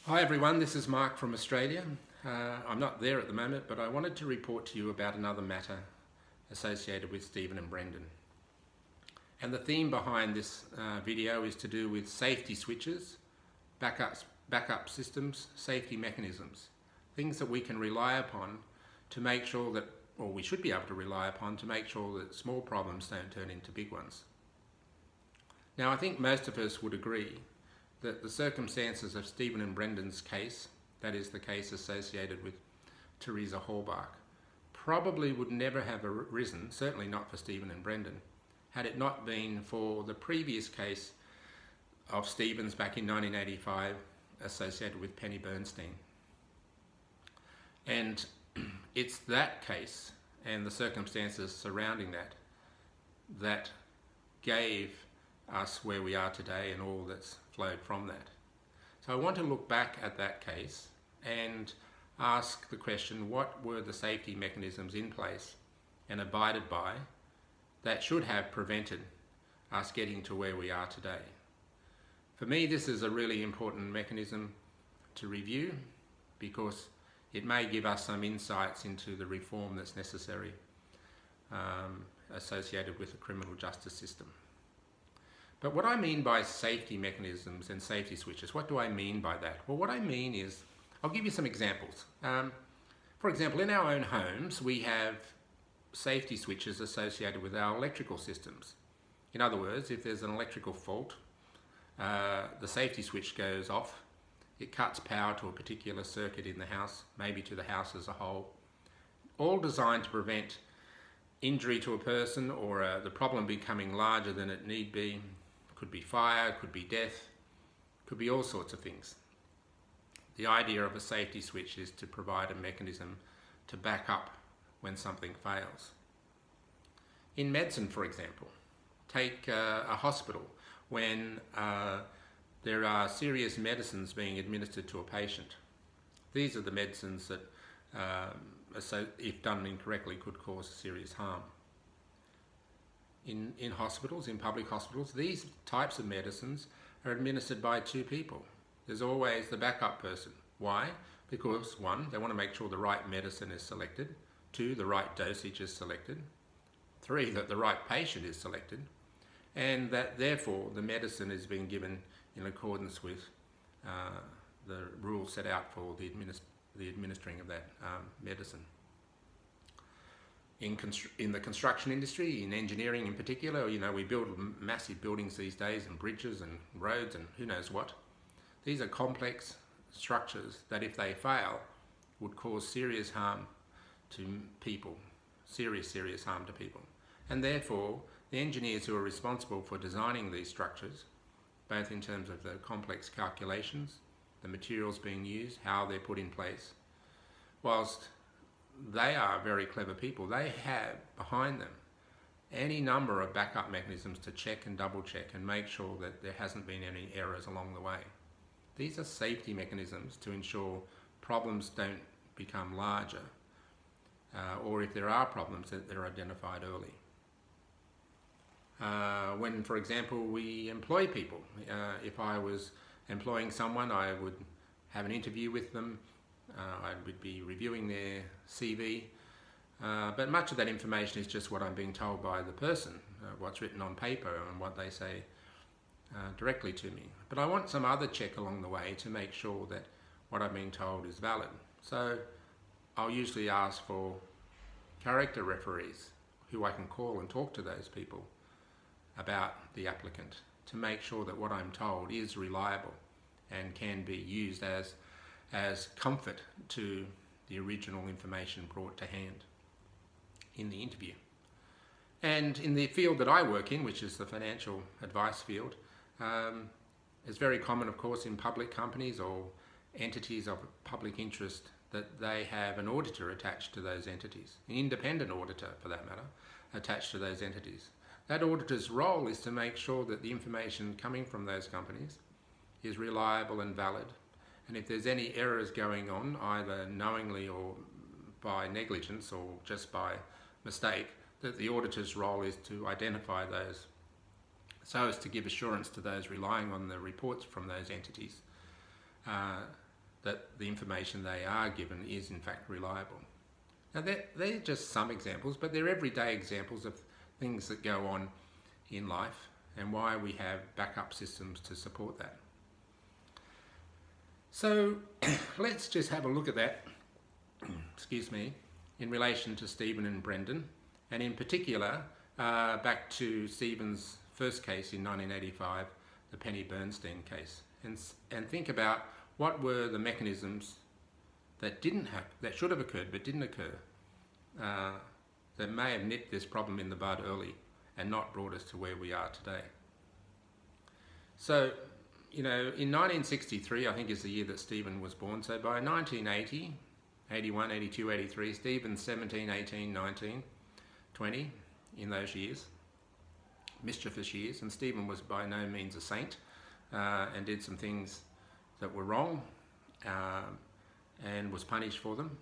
Hi everyone, this is Mark from Australia. I'm not there at the moment, but I wanted to report to you about another matter associated with Stephen and Brendan. And the theme behind this video is to do with safety switches, backup systems, safety mechanisms, things that we can rely upon to make sure that, or we should be able to rely upon to make sure that small problems don't turn into big ones. Now I think most of us would agree that the circumstances of Stephen and Brendan's case, that is the case associated with Teresa Hallbach, probably would never have arisen, certainly not for Stephen and Brendan, had it not been for the previous case of Stephen's back in 1985 associated with Penny Bernstein. And it's that case and the circumstances surrounding that gave us where we are today and all that's flowed from that. So I want to look back at that case and ask the question, what were the safety mechanisms in place and abided by that should have prevented us getting to where we are today? For me, this is a really important mechanism to review because it may give us some insights into the reform that's necessary associated with the criminal justice system. But what I mean by safety mechanisms and safety switches, what do I mean by that? Well, what I mean is, I'll give you some examples. For example, in our own homes, we have safety switches associated with our electrical systems. In other words, if there's an electrical fault, the safety switch goes off. It cuts power to a particular circuit in the house, maybe to the house as a whole, all designed to prevent injury to a person or the problem becoming larger than it need be. Could be fire, could be death, could be all sorts of things. The idea of a safety switch is to provide a mechanism to back up when something fails. In medicine, for example, take a hospital when there are serious medicines being administered to a patient. These are the medicines that, if done incorrectly, could cause serious harm. In hospitals, in public hospitals, these types of medicines are administered by two people. There's always the backup person. Why? Because one, they want to make sure the right medicine is selected. Two, the right dosage is selected. Three, that the right patient is selected. And that therefore the medicine is being given in accordance with the rules set out for the administering of that medicine. In the construction industry, in engineering in particular, we build massive buildings these days and bridges and roads and who knows what. These are complex structures that if they fail would cause serious harm to people, serious harm to people. And therefore, the engineers who are responsible for designing these structures, both in terms of the complex calculations, the materials being used, how they're put in place, whilst they are very clever people, they have behind them any number of backup mechanisms to check and double check and make sure that there hasn't been any errors along the way. These are safety mechanisms to ensure problems don't become larger, or if there are problems, that they're identified early. When, for example, we employ people, if I was employing someone, I would have an interview with them. I would be reviewing their CV, but much of that information is just what I'm being told by the person, what's written on paper and what they say directly to me. But I want some other check along the way to make sure that what I'm being told is valid. So I'll usually ask for character referees who I can call and talk to those people about the applicant to make sure that what I'm told is reliable and can be used as comfort to the original information brought to hand in the interview. And in the field that I work in, which is the financial advice field, it's very common, of course, in public companies or entities of public interest that they have an auditor attached to those entities, an independent auditor for that matter, attached to those entities. That auditor's role is to make sure that the information coming from those companies is reliable and valid. And if there's any errors going on, either knowingly or by negligence or just by mistake, that the auditor's role is to identify those so as to give assurance to those relying on the reports from those entities that the information they are given is in fact reliable. Now they're just some examples, but they're everyday examples of things that go on in life and why we have backup systems to support that. So let's just have a look at that, excuse me, in relation to Stephen and Brendan, and in particular back to Stephen's first case in 1985, the Penny Bernstein case, and think about what were the mechanisms that should have occurred but didn't occur, that may have nipped this problem in the bud early and not brought us to where we are today. So, you know, in 1963, I think is the year that Stephen was born. So by 1980, 81, 82, 83, Stephen's 17, 18, 19, 20 in those years, mischievous years, and Stephen was by no means a saint and did some things that were wrong and was punished for them,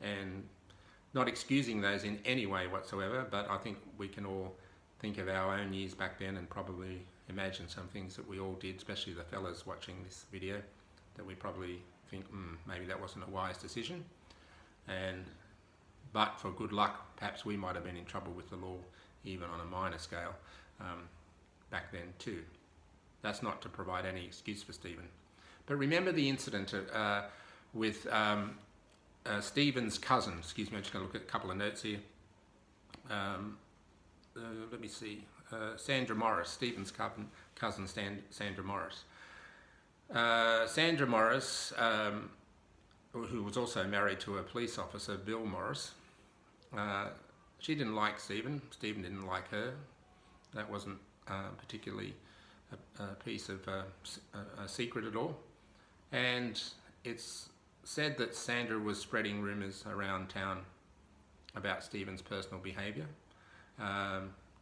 and not excusing those in any way whatsoever, but I think we can all think of our own years back then and probably imagine some things that we all did, especially the fellas watching this video, that we probably think, maybe that wasn't a wise decision, but for good luck, perhaps we might have been in trouble with the law, even on a minor scale, back then too. That's not to provide any excuse for Stephen. But remember the incident with Stephen's cousin. Excuse me, I'm just going to look at a couple of notes here. Let me see. Sandra Morris, Stephen's cousin Sandra Morris. Sandra Morris, who was also married to a police officer, Bill Morris, she didn't like Stephen. Stephen didn't like her. That wasn't particularly a piece of a secret at all. And it's said that Sandra was spreading rumours around town about Stephen's personal behaviour,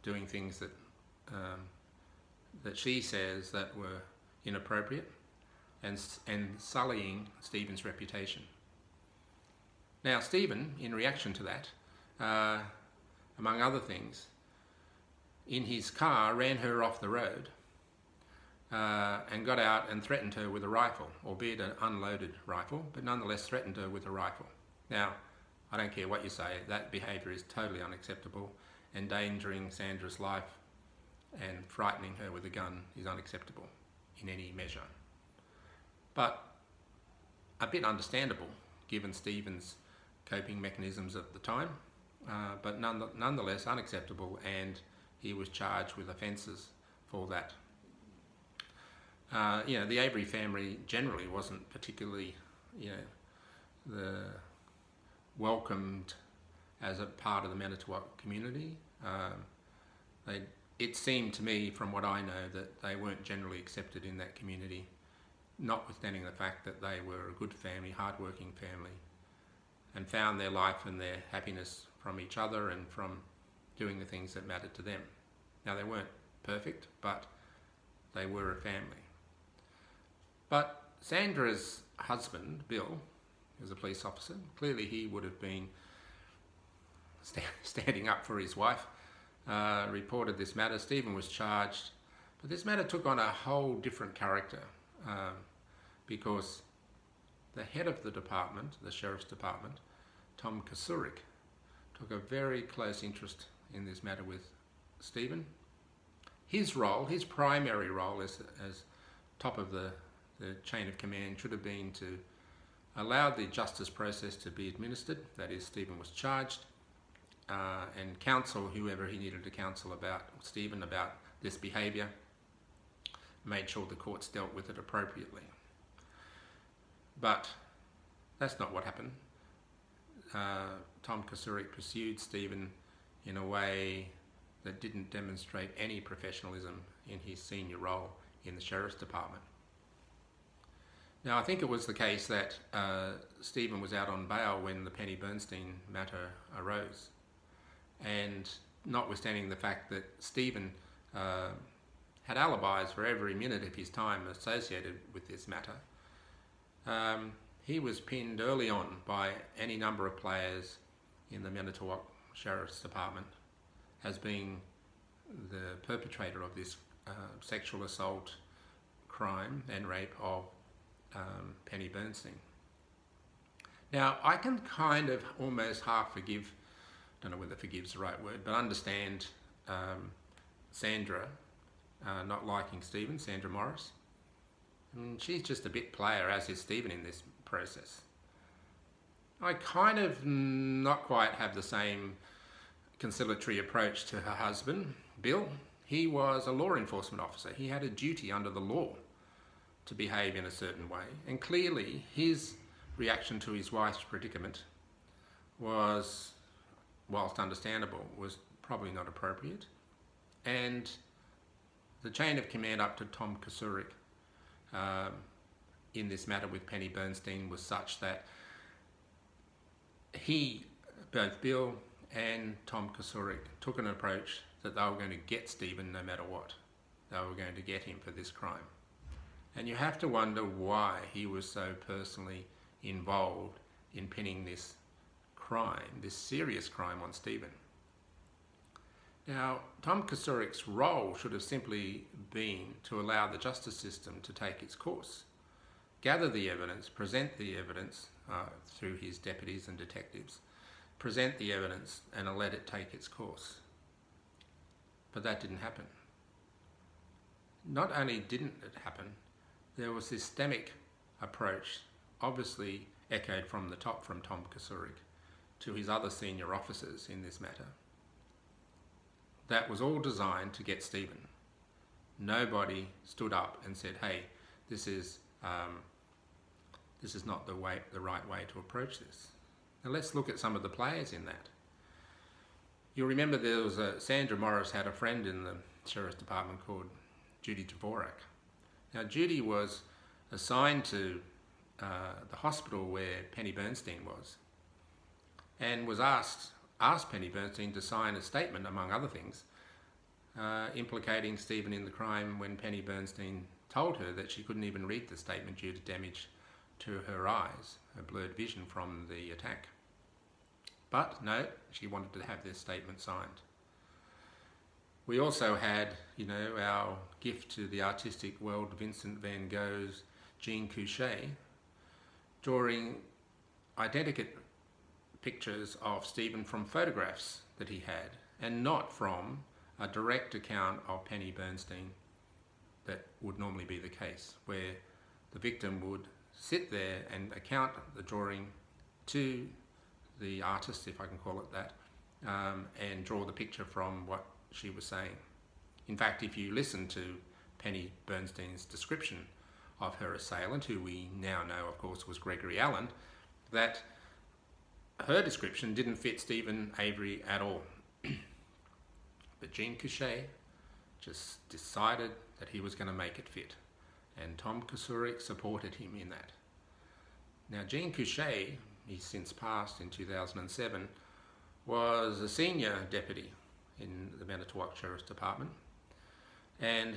doing things that that she says that were inappropriate, and sullying Stephen's reputation. Now Stephen, in reaction to that, among other things, in his car ran her off the road and got out and threatened her with a rifle, albeit an unloaded rifle, but nonetheless threatened her with a rifle. Now, I don't care what you say, that behaviour is totally unacceptable. Endangering Sandra's life and frightening her with a gun is unacceptable in any measure. But a bit understandable given Stephen's coping mechanisms at the time, but nonetheless unacceptable, and he was charged with offences for that. You know, the Avery family generally wasn't particularly, welcomed as a part of the Manitowoc community. It seemed to me, from what I know, that they weren't generally accepted in that community, notwithstanding the fact that they were a good family, hard-working family, and found their life and their happiness from each other and from doing the things that mattered to them. Now, they weren't perfect, but they were a family. But Sandra's husband, Bill, was a police officer. Clearly he would have been standing up for his wife, reported this matter. Stephen was charged, but this matter took on a whole different character because the head of the department, the Sheriff's Department, Tom Kasurik, took a very close interest in this matter with Stephen. His role, his primary role as top of the chain of command, should have been to allow the justice process to be administered. That is, Stephen was charged, and counsel whoever he needed to counsel about Stephen about this behaviour, made sure the courts dealt with it appropriately. But that's not what happened. Tom Kasurik pursued Stephen in a way that didn't demonstrate any professionalism in his senior role in the Sheriff's Department. Now, I think it was the case that Stephen was out on bail when the Penny Bernstein matter arose, and notwithstanding the fact that Stephen had alibis for every minute of his time associated with this matter, he was pinned early on by any number of players in the Manitowoc Sheriff's Department as being the perpetrator of this sexual assault crime and rape of Penny Bernstein. Now, I can kind of almost half forgive, don't know whether forgive's the right word, but understand Sandra not liking Stephen, Sandra Morris. She's just a bit player, as is Stephen in this process. I kind of not quite have the same conciliatory approach to her husband, Bill. He was a law enforcement officer. He had a duty under the law to behave in a certain way. And clearly his reaction to his wife's predicament was, whilst understandable, was probably not appropriate. And the chain of command up to Tom Kasurik in this matter with Penny Bernstein was such that both Bill and Tom Kasurik took an approach that they were going to get Stephen no matter what. They were going to get him for this crime. And you have to wonder why he was so personally involved in pinning this crime, this serious crime, on Stephen. Now, Tom Kasurik's role should have simply been to allow the justice system to take its course, gather the evidence, present the evidence through his deputies and detectives, present the evidence and let it take its course. But that didn't happen. Not only didn't it happen, there was a systemic approach, obviously echoed from the top from Tom Kasurik to his other senior officers in this matter. That was all designed to get Stephen. Nobody stood up and said, hey, this is not the right way to approach this. Now let's look at some of the players in that. You'll remember there was Sandra Morris had a friend in the Sheriff's Department called Judy Dvorak. Now Judy was assigned to the hospital where Penny Bernstein was, and was asked Penny Bernstein to sign a statement, among other things, implicating Stephen in the crime, when Penny Bernstein told her that she couldn't even read the statement due to damage to her eyes, her blurred vision from the attack. But no, she wanted to have this statement signed. We also had, our gift to the artistic world, Vincent van Gogh's Jean Couchet, drawing identical pictures of Stephen from photographs that he had, and not from a direct account of Penny Bernstein that would normally be the case, where the victim would sit there and account the drawing to the artist, if I can call it that, and draw the picture from what she was saying. In fact, if you listen to Penny Bernstein's description of her assailant, who we now know, of course, was Gregory Allen, that her description didn't fit Stephen Avery at all. But Jean Couchet just decided that he was going to make it fit, and Tom Kasurik supported him in that. Now, Jean Couchet, he's since passed in 2007, was a senior deputy in the Manitowoc Sheriff's Department, and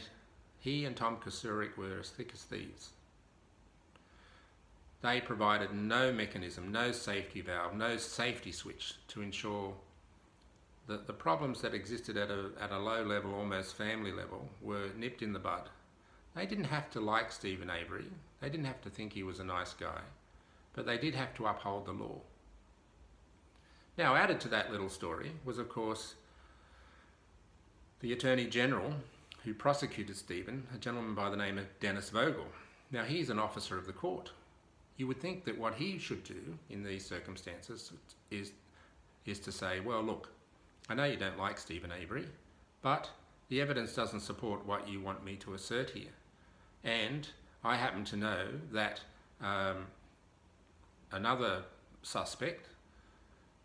he and Tom Kasurik were as thick as thieves. They provided no mechanism, no safety valve, no safety switch to ensure that the problems that existed at a low level, almost family level, were nipped in the bud. They didn't have to like Stephen Avery. They didn't have to think he was a nice guy, but they did have to uphold the law. Now, added to that little story was, of course, the Attorney General who prosecuted Stephen, a gentleman by the name of Dennis Vogel. Now, he's an officer of the court. You would think that what he should do in these circumstances is to say, well, look, I know you don't like Stephen Avery, but the evidence doesn't support what you want me to assert here. And I happen to know that another suspect,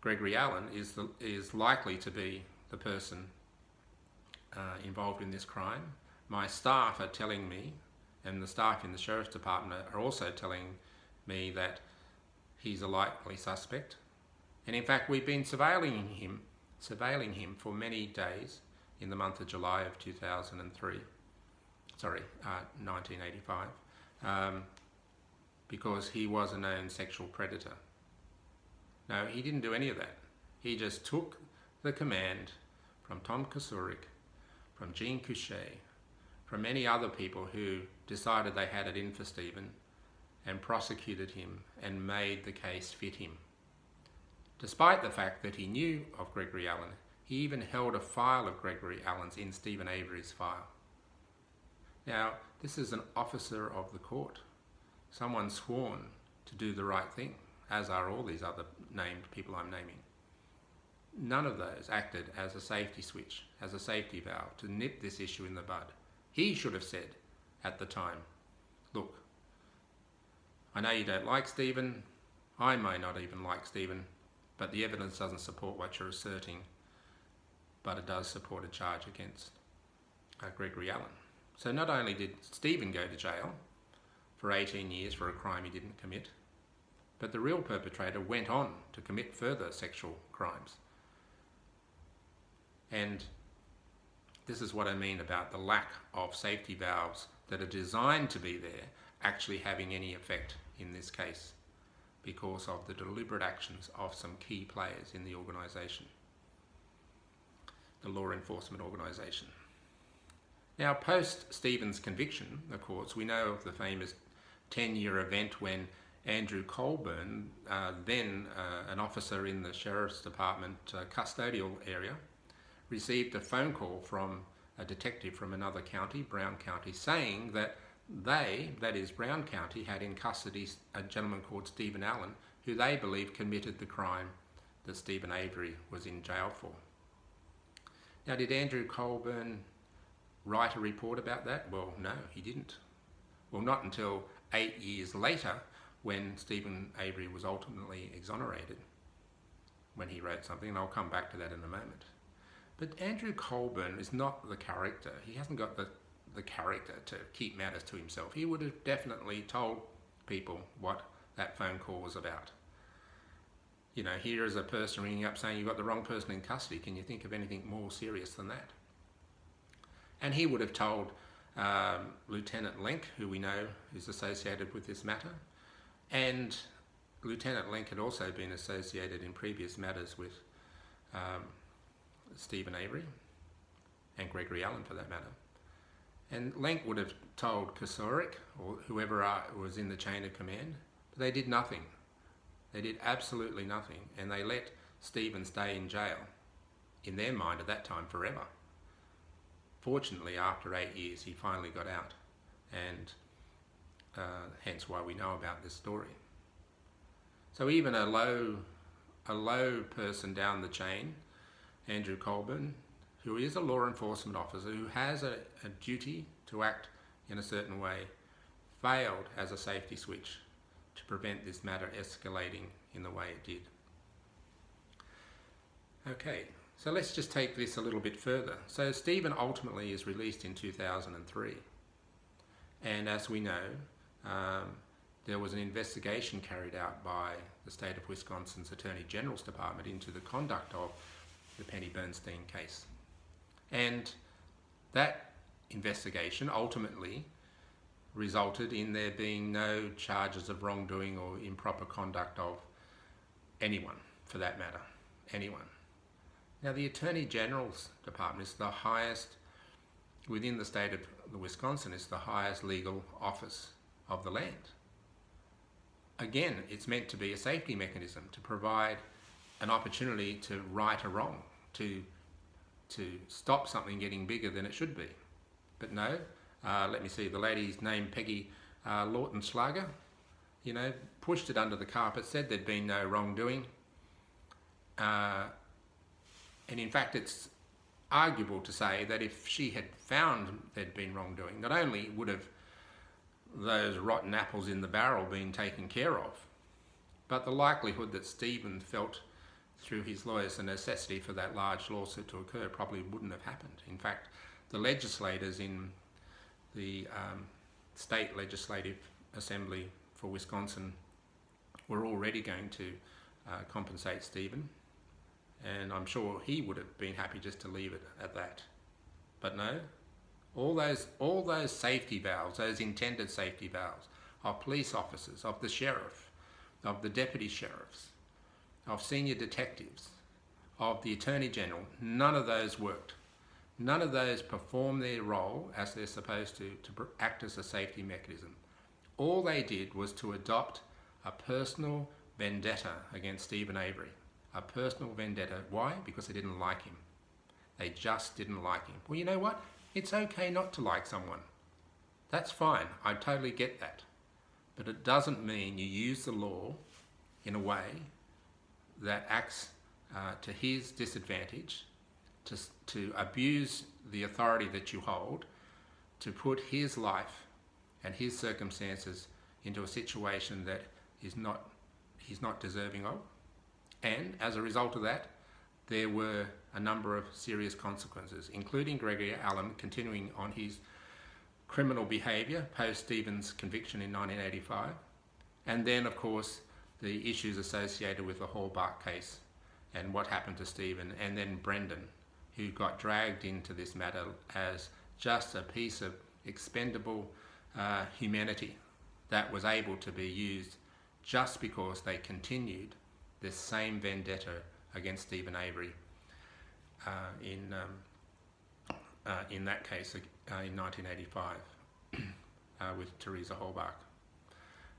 Gregory Allen, is likely to be the person involved in this crime. My staff are telling me, and the staff in the Sheriff's Department are also telling me, that he's a likely suspect. And in fact, we've been surveilling him for many days in the month of July of 1985, because he was a known sexual predator. No, he didn't do any of that. He just took the command from Tom Kasurik, from Jean Couchet, from many other people who decided they had it in for Stephen, and prosecuted him and made the case fit him. Despite the fact that he knew of Gregory Allen, he even held a file of Gregory Allen's in Stephen Avery's file. Now, this is an officer of the court, someone sworn to do the right thing, as are all these other named people I'm naming. None of those acted as a safety switch, as a safety valve to nip this issue in the bud. He should have said at the time, look, I know you don't like Stephen, I may not even like Stephen, but the evidence doesn't support what you're asserting, but it does support a charge against Gregory Allen. So not only did Stephen go to jail for 18 years for a crime he didn't commit, but the real perpetrator went on to commit further sexual crimes. And this is what I mean about the lack of safety valves that are designed to be there actually having any effect in this case, because of the deliberate actions of some key players in the organisation, the law enforcement organisation. Now, post Stephen's conviction, of course, we know of the famous 10-year event when Andrew Colburn, then an officer in the Sheriff's Department custodial area, received a phone call from a detective from another county, Brown County, saying that they, that is Brown County, had in custody a gentleman called Stephen Allen, who they believed committed the crime that Stephen Avery was in jail for. Now, did Andrew Colburn write a report about that? Well, no, he didn't. Well, not until 8 years later, when Stephen Avery was ultimately exonerated, when he wrote something, and I'll come back to that in a moment. But Andrew Colburn is not the character. He hasn't got the character to keep matters to himself. He would have definitely told people what that phone call was about. You know, here is a person ringing up saying you've got the wrong person in custody. Can you think of anything more serious than that? And he would have told Lieutenant Lenk, who we know is associated with this matter, and Lieutenant Lenk had also been associated in previous matters with Stephen Avery and Gregory Allen for that matter. And Lenk would have told Kosarik or whoever was in the chain of command, but they did nothing. They did absolutely nothing, and they let Stephen stay in jail, in their mind at that time, forever. Fortunately, after 8 years, he finally got out, and hence why we know about this story. So even a low person down the chain, Andrew Colburn, who is a law enforcement officer, who has a duty to act in a certain way, failed as a safety switch to prevent this matter escalating in the way it did. Okay, so let's just take this a little bit further. So Stephen ultimately is released in 2003. And as we know, there was an investigation carried out by the state of Wisconsin's Attorney General's Department into the conduct of the Penny Bernstein case. And that investigation ultimately resulted in there being no charges of wrongdoing or improper conduct of anyone, for that matter, anyone. Now, the Attorney General's Department is the highest, within the state of Wisconsin, is the highest legal office of the land. Again, it's meant to be a safety mechanism to provide an opportunity to right a wrong, to stop something getting bigger than it should be. But no, let me see, the lady's name, Peggy Lawton-Schlager, you know, pushed it under the carpet, said there'd been no wrongdoing. And in fact, it's arguable to say that if she had found there'd been wrongdoing, not only would have those rotten apples in the barrel been taken care of, but the likelihood that Stephen felt through his lawyers the necessity for that large lawsuit to occur probably wouldn't have happened. In fact, the legislators in the state legislative assembly for Wisconsin were already going to compensate Stephen, and I'm sure he would have been happy just to leave it at that. But no, all those safety valves, those intended safety valves of police officers, of the sheriff, of the deputy sheriffs, of senior detectives, of the Attorney General, none of those worked. None of those perform their role as they're supposed to act as a safety mechanism. All they did was to adopt a personal vendetta against Stephen Avery. A personal vendetta. Why? Because they didn't like him. They just didn't like him. Well, you know what? It's okay not to like someone. That's fine. I totally get that. But it doesn't mean you use the law in a way that acts to his disadvantage, to abuse the authority that you hold, to put his life and his circumstances into a situation that he's not deserving of. And as a result of that, there were a number of serious consequences, including Gregory Allen continuing on his criminal behaviour post Stephen's conviction in 1985, and then of course the issues associated with the Hallbark case and what happened to Stephen, and then Brendan, who got dragged into this matter as just a piece of expendable humanity that was able to be used just because they continued this same vendetta against Stephen Avery in that case in 1985 with Teresa Hallbark.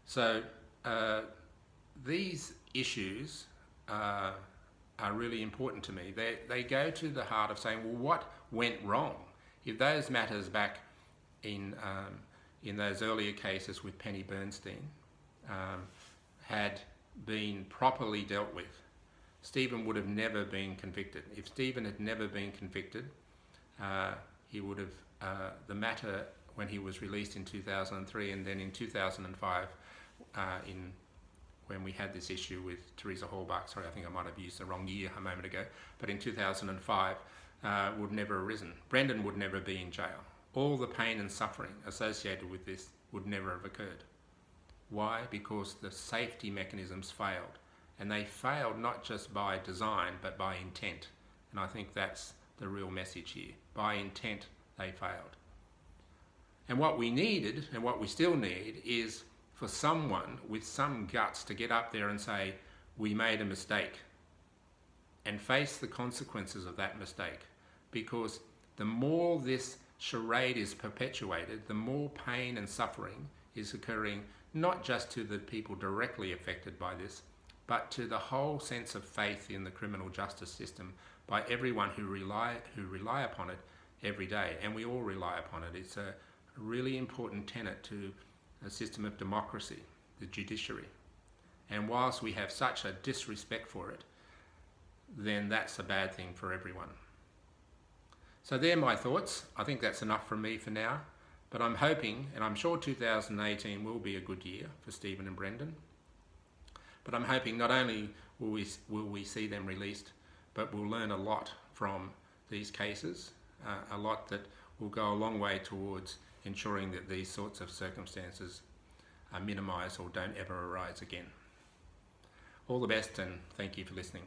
So these issues are really important to me. They go to the heart of saying, well, what went wrong? If those matters back in those earlier cases with Penny Bernstein had been properly dealt with, Stephen would have never been convicted. If Stephen had never been convicted, he would have, the matter when he was released in 2003 and then in 2005, when we had this issue with Teresa Hallbark, sorry, I think I might have used the wrong year a moment ago, but in 2005 would never have arisen. Brendan would never be in jail. All the pain and suffering associated with this would never have occurred. Why? Because the safety mechanisms failed. And they failed not just by design, but by intent. And I think that's the real message here. By intent, they failed. And what we needed, and what we still need, is for someone with some guts to get up there and say, we made a mistake, and face the consequences of that mistake. Because the more this charade is perpetuated, the more pain and suffering is occurring, not just to the people directly affected by this, but to the whole sense of faith in the criminal justice system by everyone who rely upon it every day. And we all rely upon it. It's a really important tenet to a system of democracy, the judiciary. And whilst we have such a disrespect for it, then that's a bad thing for everyone. So they're my thoughts. I think that's enough from me for now. But I'm hoping, and I'm sure 2018 will be a good year for Stephen and Brendan, but I'm hoping not only will we see them released, but we'll learn a lot from these cases, a lot that will go a long way towards ensuring that these sorts of circumstances are minimised or don't ever arise again. All the best, and thank you for listening.